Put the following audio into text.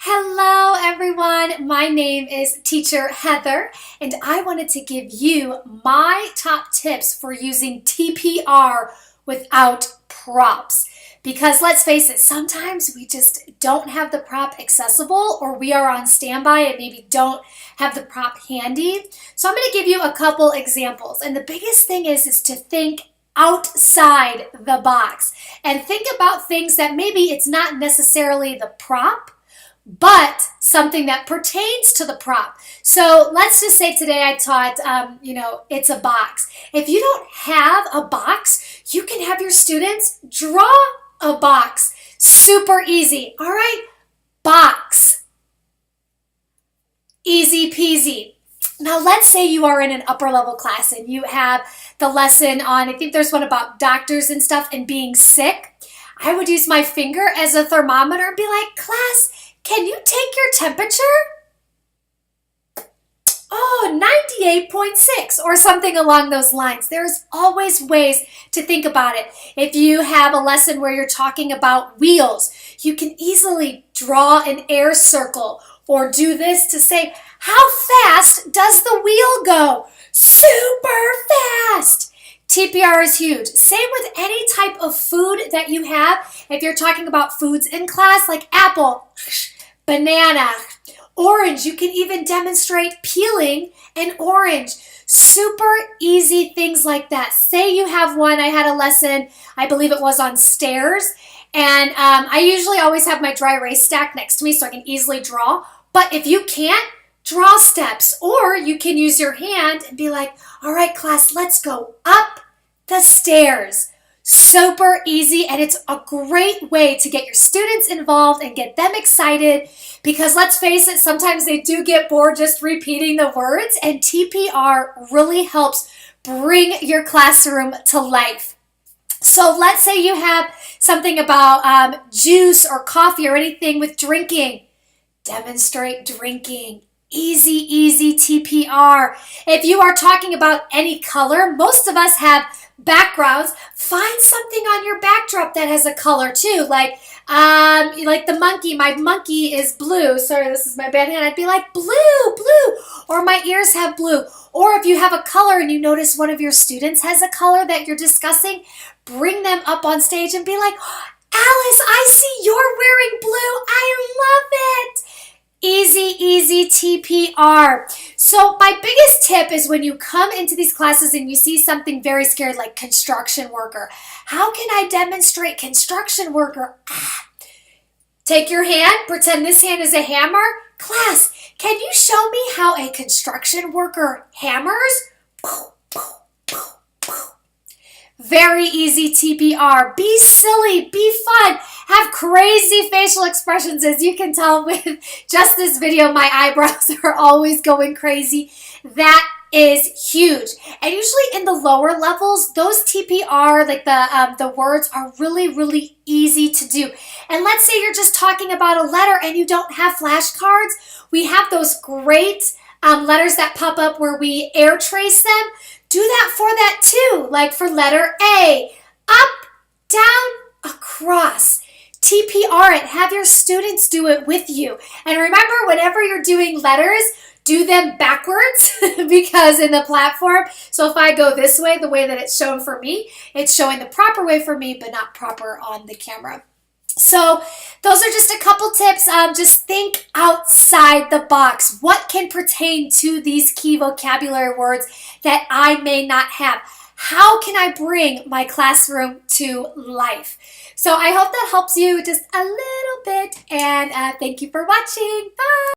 Hello everyone, my name is Teacher Heather and I wanted to give you my top tips for using TPR without props. Because let's face it, sometimes we just don't have the prop accessible or we are on standby and maybe don't have the prop handy. So I'm going to give you a couple examples, and the biggest thing is to think outside the box and think about things that maybe it's not necessarily the prop, but something that pertains to the prop. So let's just say today I taught, it's a box. If you don't have a box, you can have your students draw a box. Super easy. All right, box. Easy peasy. Now let's say you are in an upper level class and you have the lesson on, I think there's one about doctors and stuff and being sick. I would use my finger as a thermometer and be like, class, can you take your temperature? Oh, 98.6 or something along those lines. There's always ways to think about it. If you have a lesson where you're talking about wheels, you can easily draw an air circle or do this to say, how fast does the wheel go? Super fast. TPR is huge. Same with any type of food that you have. If you're talking about foods in class, like apple, banana, orange, you can even demonstrate peeling an orange. Super easy things like that. Say you have one, I had a lesson, I believe it was on stairs, and I usually always have my dry erase stack next to me so I can easily draw. But if you can't, draw steps, or you can use your hand and be like, all right, class, let's go up the stairs. Super easy, and it's a great way to get your students involved and get them excited, because let's face it, sometimes they do get bored just repeating the words, and TPR really helps bring your classroom to life. So let's say you have something about juice or coffee or anything with drinking. Demonstrate drinking. Easy TPR. If you are talking about any color, most of us have backgrounds. Find something on your backdrop that has a color too, like the monkey. My monkey is blue. Sorry, this is my bad hand. I'd be like blue, or my ears have blue. Or if you have a color and you notice one of your students has a color that you're discussing, bring them up on stage and be like, Alice, I see you're wearing blue. I love it. Easy TPR. So my biggest tip is when you come into these classes and you see something very scary like construction worker. How can I demonstrate construction worker? Take your hand, pretend this hand is a hammer. Class, can you show me how a construction worker hammers? Very easy TPR. Be silly, be fun, have crazy facial expressions. As you can tell with just this video, my eyebrows are always going crazy. That is huge. And usually in the lower levels, those TPR, like the words are really easy to do. And let's say you're just talking about a letter and you don't have flashcards. We have those great letters that pop up where we air trace them. Do that for that too, like for letter A, up, down, across. TPR it, have your students do it with you. And remember, whenever you're doing letters, do them backwards because in the platform, so if I go this way, the way that it's shown for me, it's showing the proper way for me, but not proper on the camera. So those are just a couple tips. Just think outside the box. What can pertain to these key vocabulary words that I may not have? How can I bring my classroom to life? So I hope that helps you just a little bit, and thank you for watching. Bye.